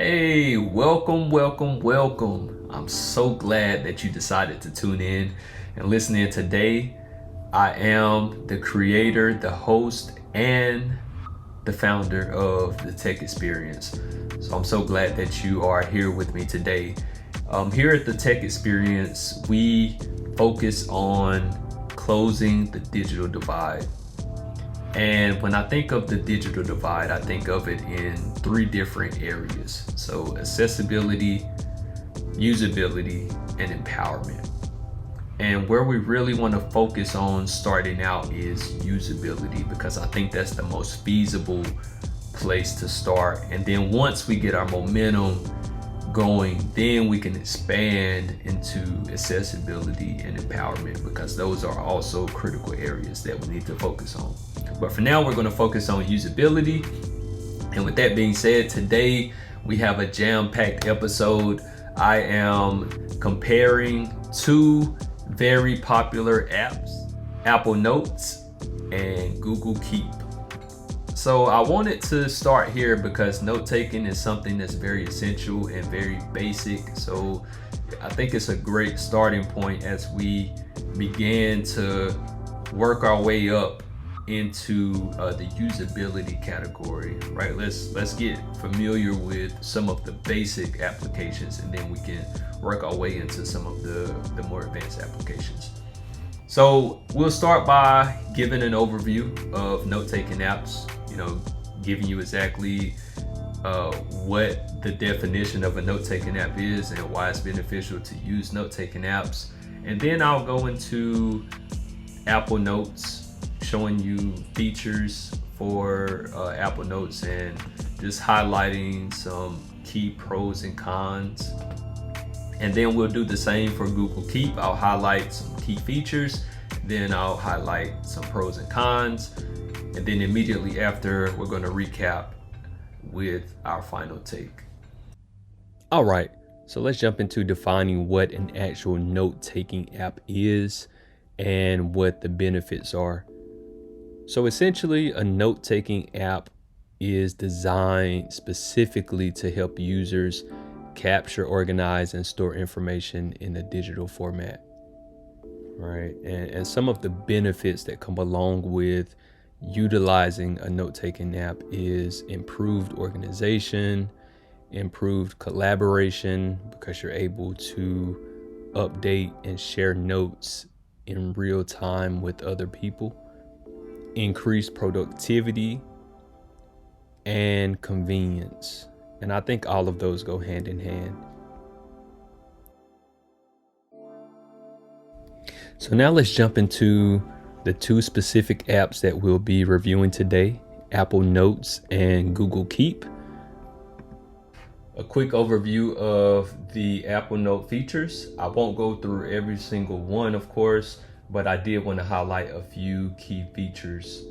Hey, welcome. I'm so glad that you decided to tune in and listen in today. I am the creator, the host, and the founder of the Tech Experience. So I'm so glad that you are here with me today. Here at the Tech Experience, we focus on closing the digital divide. And when I think of the digital divide, I think of it in three different areas. So accessibility, usability, and empowerment. And where we really want to focus on starting out is usability, because I think that's the most feasible place to start. And then once we get our momentum going, then we can expand into accessibility and empowerment, because those are also critical areas that we need to focus on. But for now, we're going to focus on usability. And with that being said, today we have a jam-packed episode. I am comparing two very popular apps, Apple Notes and Google Keep. So I wanted to start here because note-taking is something that's very essential and very basic. So I think it's a great starting point as we begin to work our way up into the usability category, right? Let's get familiar with some of the basic applications, and then we can work our way into some of the more advanced applications. So we'll start by giving an overview of note-taking apps, giving you exactly what the definition of a note-taking app is and why it's beneficial to use note-taking apps. And then I'll go into Apple Notes, showing you features for Apple Notes and just highlighting some key pros and cons. And then we'll do the same for Google Keep. I'll highlight some key features, then I'll highlight some pros and cons, and then immediately after, we're going to recap with our final take. All right, so let's jump into defining what an actual note-taking app is and what the benefits are. So essentially, a note-taking app is designed specifically to help users capture, organize, and store information in a digital format, right? And some of the benefits that come along with utilizing a note-taking app is improved organization, improved collaboration, because you're able to update and share notes in real time with other people, increased productivity, and convenience. And I think all of those go hand in hand. So now let's jump into the two specific apps that we'll be reviewing today, Apple Notes and Google Keep. A quick overview of the Apple Note features. I won't go through every single one, of course, but I did want to highlight a few key features.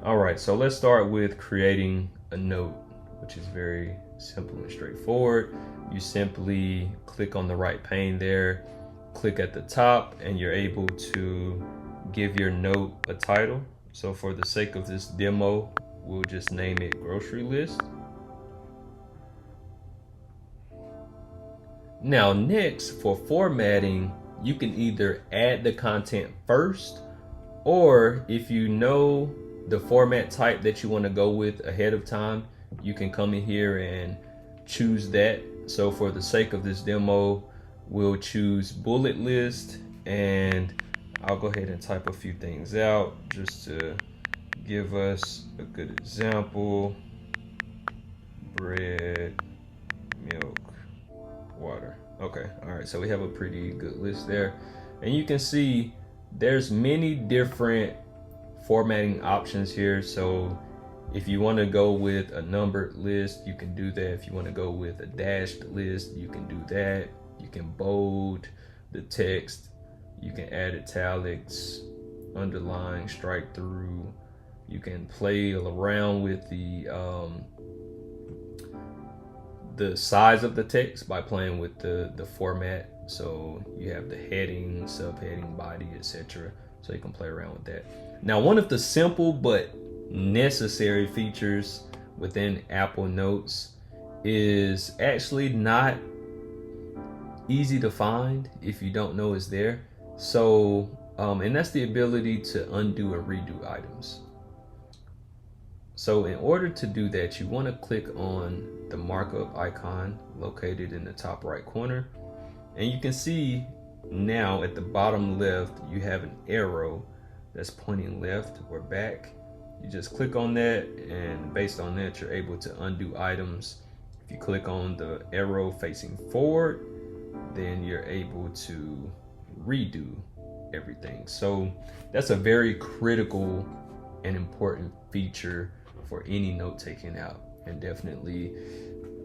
All right, so let's start with creating a note, which is very simple and straightforward. You simply click on the right pane there, click at the top, and you're able to give your note a title. So for the sake of this demo, we'll just name it grocery list. Now next, for formatting, you can either add the content first, or if you know the format type that you want to go with ahead of time, you can come in here and choose that. So for the sake of this demo, we'll choose bullet list, and I'll go ahead and type a few things out just to give us a good example. Bread, milk, water. Okay, all right, so we have a pretty good list there. And you can see there's many different formatting options here. So if you want to go with a numbered list, you can do that. If you want to go with a dashed list, you can do that. You can bold the text, you can add italics, underline, strike through. You can play around with the size of the text by playing with the format. So you have the heading, subheading, body, etc. So you can play around with that. Now, one of the simple but necessary features within Apple Notes is actually not easy to find if you don't know it's there. So, and that's the ability to undo and redo items. So in order to do that, you want to click on the markup icon located in the top right corner. And you can see now at the bottom left, you have an arrow that's pointing left or back. You just click on that, and based on that, you're able to undo items. If you click on the arrow facing forward, then you're able to redo everything. So that's a very critical and important feature for any note taking app, and definitely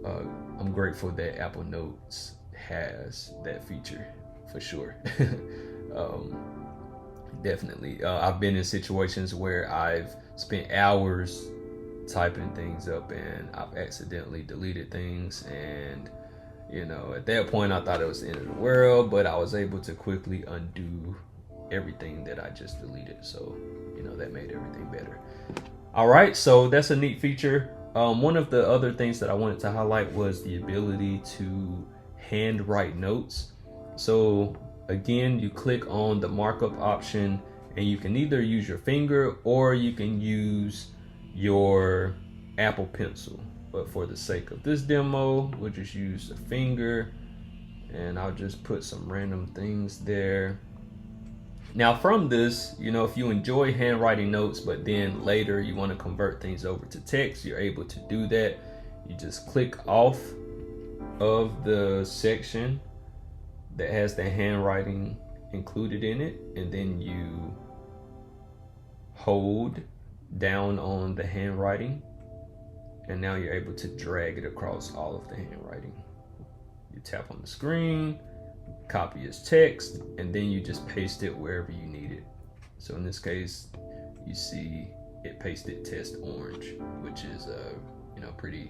I'm grateful that Apple Notes has that feature for sure. Definitely I've been in situations where I've spent hours typing things up and I've accidentally deleted things, and you know, at that point I thought it was the end of the world, but I was able to quickly undo everything that I just deleted. So, you know, that made everything better. All right, so that's a neat feature. One of the other things that I wanted to highlight was the ability to handwrite notes. So again, you click on the markup option, and you can either use your finger or you can use your Apple Pencil. But for the sake of this demo, we'll just use the finger, and I'll just put some random things there. Now from this, you know, if you enjoy handwriting notes, but then later you want to convert things over to text, you're able to do that. You just click off of the section that has the handwriting included in it, and then you hold down on the handwriting, and now you're able to drag it across all of the handwriting. You tap on the screen, copy as text, and then you just paste it wherever you need it. So in this case, you see it pasted test orange, which is you know, pretty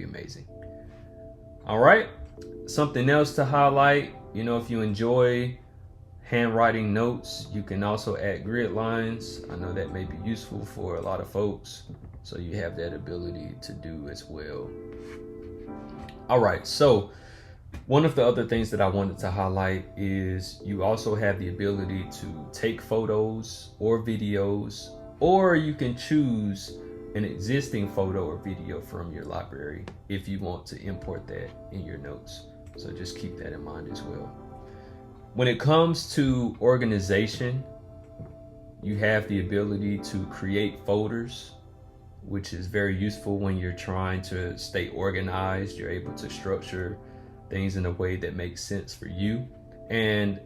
amazing. All right, something else to highlight, you know, if you enjoy handwriting notes, you can also add grid lines. I know that may be useful for a lot of folks, so you have that ability to do as well. All right, so one of the other things that I wanted to highlight is you also have the ability to take photos or videos, or you can choose an existing photo or video from your library if you want to import that in your notes. So just keep that in mind as well. When it comes to organization, you have the ability to create folders, which is very useful when you're trying to stay organized. You're able to structure things in a way that makes sense for you. And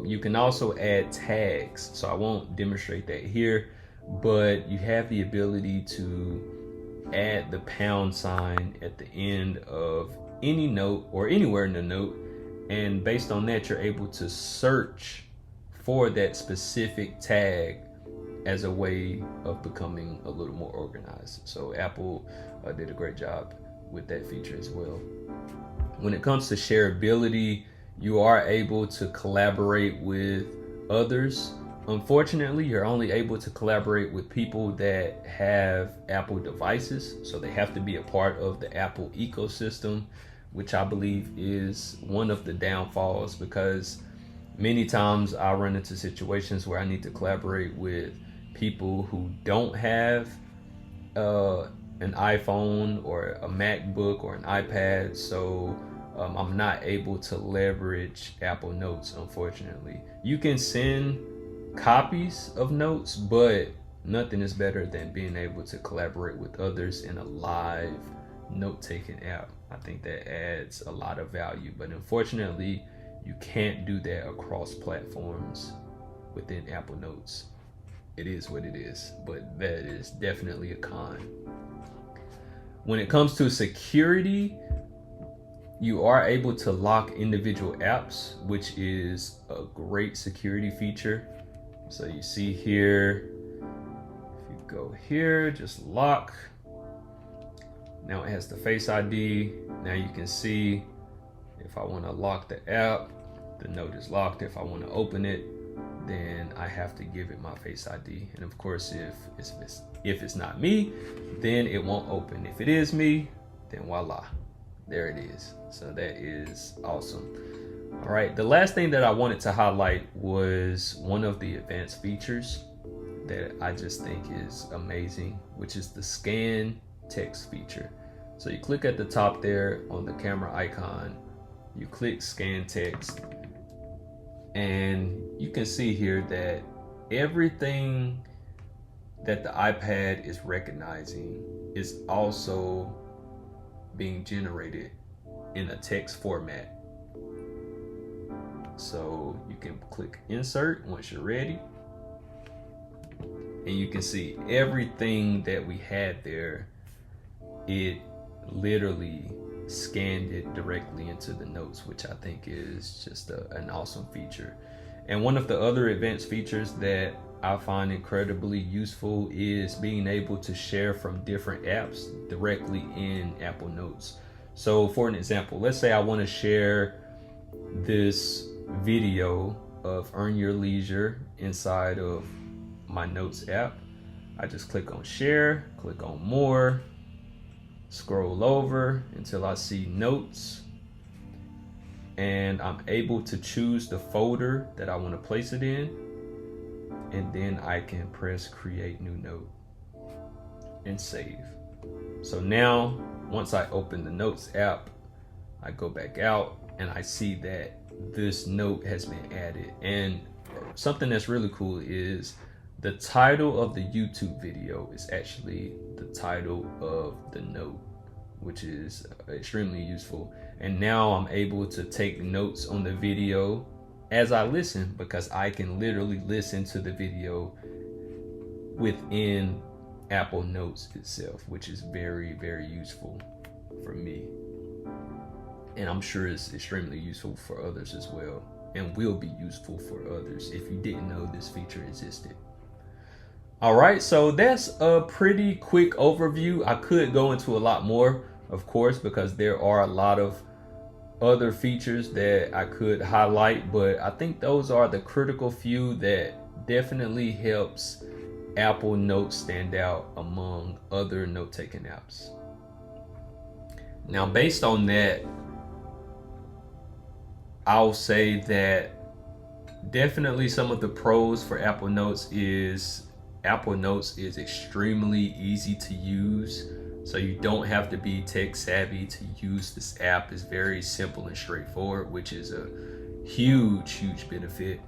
you can also add tags. So I won't demonstrate that here, but you have the ability to add the pound sign at the end of any note or anywhere in the note. And based on that, you're able to search for that specific tag as a way of becoming a little more organized. So Apple did a great job with that feature as well. When it comes to shareability, you are able to collaborate with others. Unfortunately, you're only able to collaborate with people that have Apple devices. So they have to be a part of the Apple ecosystem, which I believe is one of the downfalls, because many times I run into situations where I need to collaborate with people who don't have an iPhone or a MacBook or an iPad. So I'm not able to leverage Apple Notes, unfortunately. You can send copies of notes, but nothing is better than being able to collaborate with others in a live note-taking app. I think that adds a lot of value, but unfortunately, you can't do that across platforms within Apple Notes. It is what it is, but that is definitely a con. When it comes to security, you are able to lock individual apps, which is a great security feature. So you see here, if you go here, just lock. Now it has the Face ID. Now you can see if I want to lock the app, the note is locked. If I want to open it, then I have to give it my Face ID. And of course, if it's not me, then it won't open. If it is me, then voila, there it is. So that is awesome. All right, the last thing that I wanted to highlight was one of the advanced features that I just think is amazing, which is the scan text feature. So you click at the top there on the camera icon, you click scan text, and you can see here that everything that the iPad is recognizing is also being generated in a text format. So you can click insert once you're ready, and you can see everything that we had there. It literally scanned it directly into the notes, which I think is just an awesome feature. And one of the other advanced features that I find incredibly useful is being able to share from different apps directly in Apple Notes. So for an example, let's say I want to share this video of Earn Your Leisure inside of my Notes app. I just click on share, click on more, scroll over until I see Notes, and I'm able to choose the folder that I want to place it in, and then I can press create new note and save. So now once I open the Notes app, I go back out and I see that this note has been added. And something that's really cool is the title of the YouTube video is actually the title of the note, which is extremely useful. And now I'm able to take notes on the video as I listen, because I can literally listen to the video within Apple Notes itself, which is very, very useful for me. And I'm sure it's extremely useful for others as well, and will be useful for others if you didn't know this feature existed. All right, so that's a pretty quick overview. I could go into a lot more, of course, because there are a lot of other features that I could highlight, but I think those are the critical few that definitely helps Apple Notes stand out among other note-taking apps. Now, based on that, I'll say that definitely some of the pros for Apple Notes is extremely easy to use. So you don't have to be tech savvy to use this app. It's very simple and straightforward, which is a huge benefit.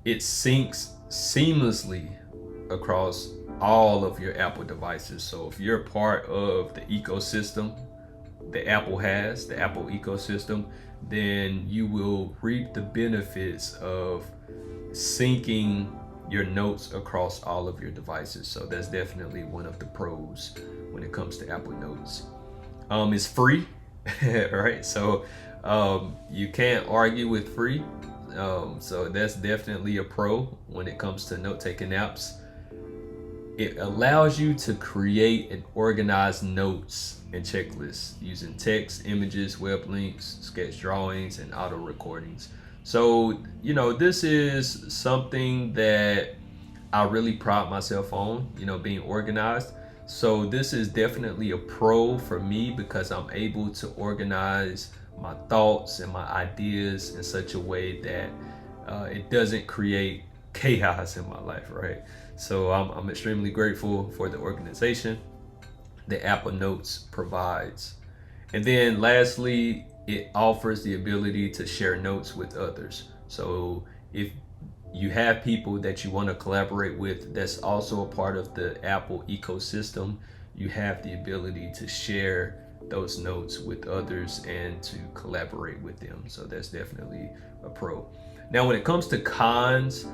It syncs seamlessly across all of your Apple devices. So if you're part of the ecosystem that Apple has, the Apple ecosystem, then you will reap the benefits of syncing your notes across all of your devices. So that's definitely one of the pros when it comes to Apple Notes. It's free, right? So you can't argue with free. So that's definitely a pro when it comes to note-taking apps. It allows you to create and organize notes and checklists using text, images, web links, sketch drawings, and auto recordings. So, this is something that I really pride myself on, being organized. So this is definitely a pro for me because I'm able to organize my thoughts and my ideas in such a way that it doesn't create chaos in my life, right? So I'm extremely grateful for the organization that Apple Notes provides. And then lastly, it offers the ability to share notes with others. So if you have people that you want to collaborate with that's also a part of the Apple ecosystem, you have the ability to share those notes with others and to collaborate with them. So that's definitely a pro. Now, when it comes to cons,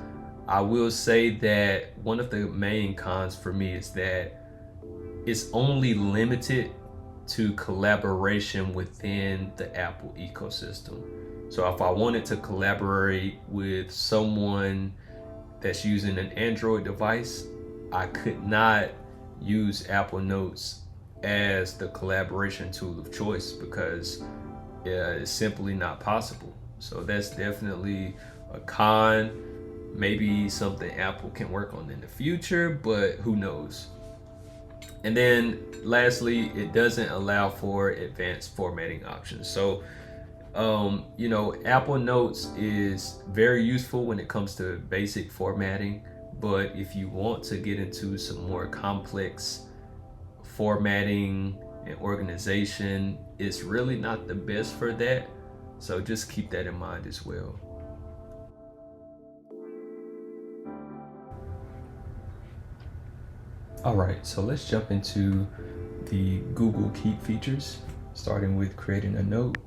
I will say that one of the main cons for me is that it's only limited to collaboration within the Apple ecosystem. So if I wanted to collaborate with someone that's using an Android device, I could not use Apple Notes as the collaboration tool of choice because it's simply not possible. So that's definitely a con. Maybe something Apple can work on in the future, but who knows? And then lastly, it doesn't allow for advanced formatting options. So Apple Notes is very useful when it comes to basic formatting, but if you want to get into some more complex formatting and organization, it's really not the best for that. So just keep that in mind as well. All right, so let's jump into the Google Keep features, starting with creating a note.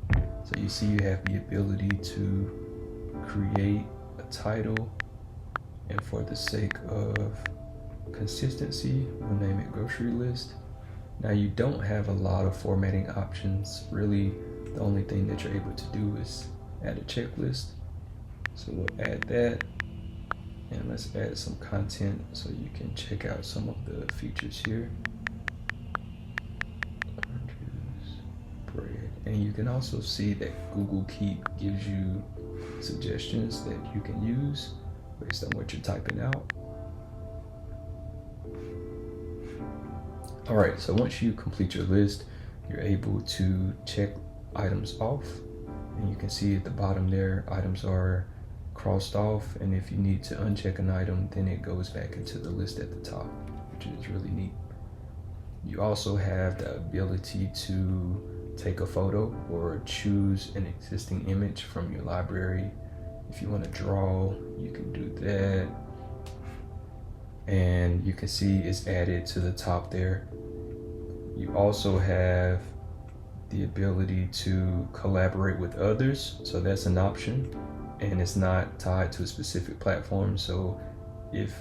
So you see you have the ability to create a title, and for the sake of consistency, we'll name it grocery list. Now you don't have a lot of formatting options. Really, the only thing that you're able to do is add a checklist. So we'll add that, and let's add some content so you can check out some of the features here. Bread. And you can also see that Google Keep gives you suggestions that you can use based on what you're typing out. All right, so once you complete your list, you're able to check items off, and you can see at the bottom there, items are crossed off, and if you need to uncheck an item, then it goes back into the list at the top, which is really neat. You also have the ability to take a photo or choose an existing image from your library. If you want to draw, you can do that. And you can see it's added to the top there. You also have the ability to collaborate with others, so that's an option, and it's not tied to a specific platform. So if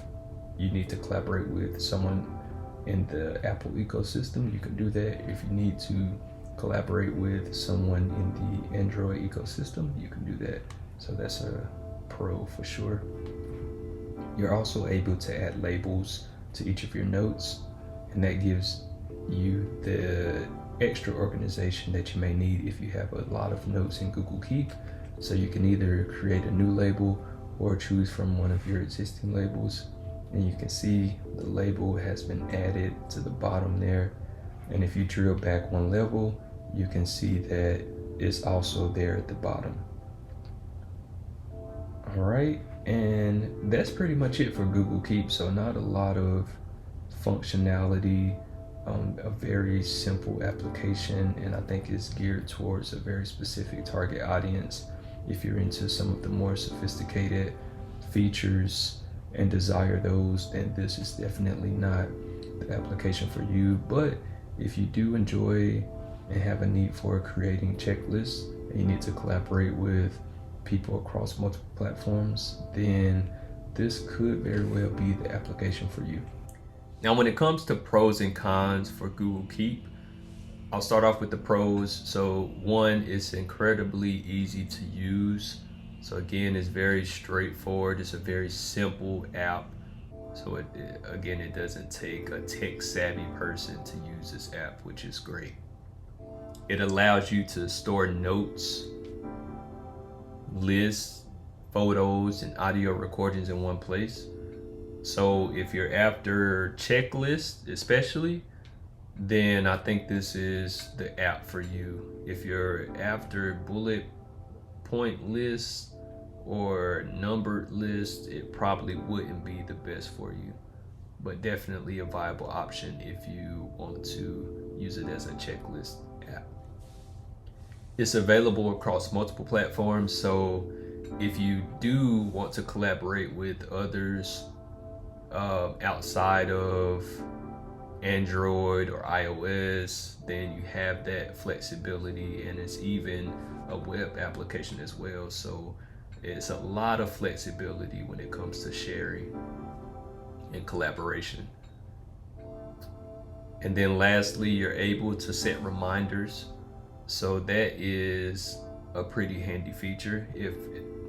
you need to collaborate with someone in the Apple ecosystem, you can do that. If you need to collaborate with someone in the Android ecosystem, you can do that. So that's a pro for sure. You're also able to add labels to each of your notes, and that gives you the extra organization that you may need if you have a lot of notes in Google Keep. So you can either create a new label or choose from one of your existing labels. And you can see the label has been added to the bottom there. And if you drill back one level, you can see that it's also there at the bottom. All right, and that's pretty much it for Google Keep. So not a lot of functionality, a very simple application, and I think it's geared towards a very specific target audience. If you're into some of the more sophisticated features and desire those, then this is definitely not the application for you. But if you do enjoy and have a need for creating checklists, and you need to collaborate with people across multiple platforms, then this could very well be the application for you. Now, when it comes to pros and cons for Google Keep, I'll start off with the pros. So one, it's incredibly easy to use. So again, it's very straightforward. It's a very simple app. So it doesn't take a tech savvy person to use this app, which is great. It allows you to store notes, lists, photos, and audio recordings in one place. So if you're after checklists especially, then I think this is the app for you. If you're after bullet point lists or numbered lists, it probably wouldn't be the best for you, but definitely a viable option if you want to use it as a checklist app. It's available across multiple platforms, so if you do want to collaborate with others outside of Android or iOS, then you have that flexibility, and it's even a web application as well. So it's a lot of flexibility when it comes to sharing and collaboration. And then lastly, you're able to set reminders. So that is a pretty handy feature. If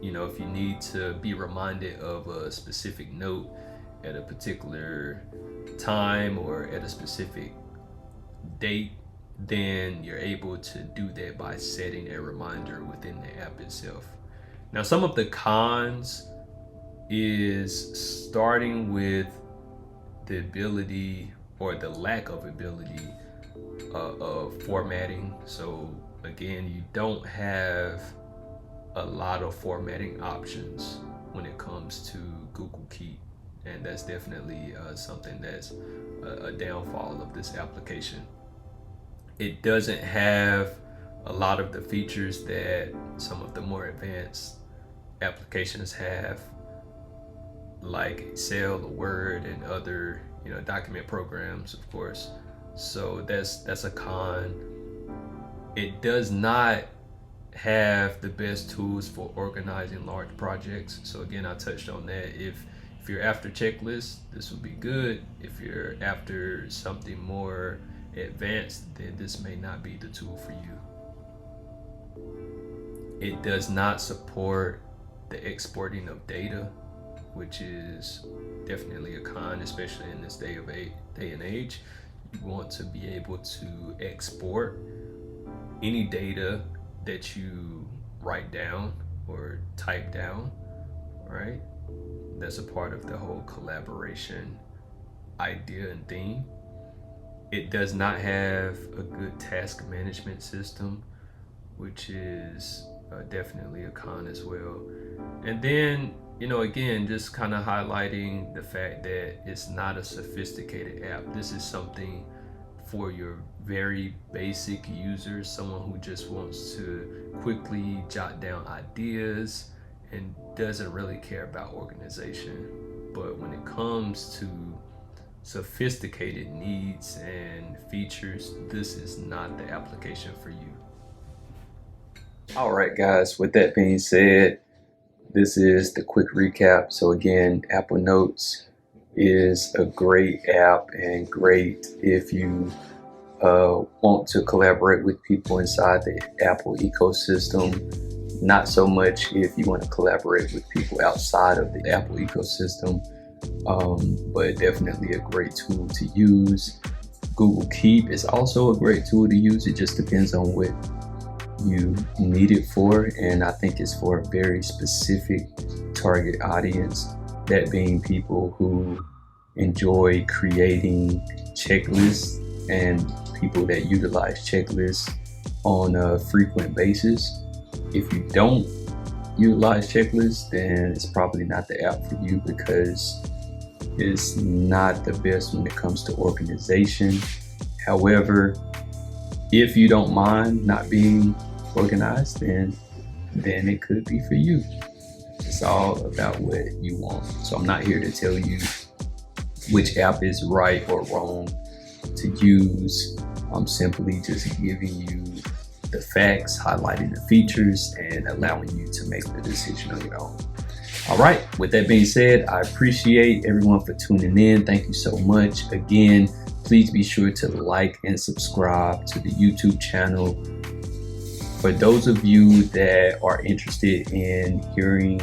you need to be reminded of a specific note at a particular time or at a specific date, then you're able to do that by setting a reminder within the app itself. Now, some of the cons is starting with the ability or the lack of ability of formatting. So again, you don't have a lot of formatting options when it comes to Google Keep, and that's definitely something that's a downfall of this application. It doesn't have a lot of the features that some of the more advanced applications have, like Excel or Word and other document programs, of course. So that's a con. It does not have the best tools for organizing large projects. So again, I touched on that. If you're after checklists, this would be good. If you're after something more advanced, then this may not be the tool for you. It does not support the exporting of data, which is definitely a con, especially in this day and age. You want to be able to export any data that you write down or type down, right? That's a part of the whole collaboration idea and theme. It does not have a good task management system, which is definitely a con as well. And then, again, just kind of highlighting the fact that it's not a sophisticated app. This is something for your very basic users, someone who just wants to quickly jot down ideas and doesn't really care about organization. But when it comes to sophisticated needs and features, this is not the application for you. All right, guys, with that being said, this is the quick recap. So again, Apple Notes is a great app and great if you want to collaborate with people inside the Apple ecosystem. Not so much if you want to collaborate with people outside of the Apple ecosystem, but definitely a great tool to use. Google Keep is also a great tool to use. It just depends on what you need it for, and I think it's for a very specific target audience, that being people who enjoy creating checklists and people that utilize checklists on a frequent basis. If you don't utilize checklists, then it's probably not the app for you, because it's not the best when it comes to organization. However, if you don't mind not being organized, then it could be for you. It's all about what you want. So I'm not here to tell you which app is right or wrong to use. I'm simply just giving you the facts, highlighting the features, and allowing you to make the decision on your own. All right, with that being said, I appreciate everyone for tuning in. Thank you so much. Again, please be sure to like and subscribe to the YouTube channel. For those of you that are interested in hearing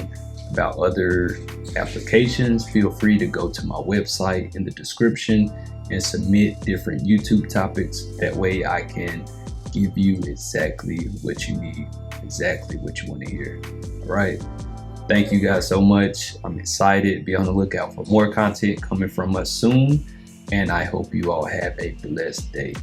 about other applications, feel free to go to my website in the description and submit different YouTube topics. That way I can give you exactly what you need, exactly what you want to hear. All right. Thank you guys so much. I'm excited. Be on the lookout for more content coming from us soon. And I hope you all have a blessed day.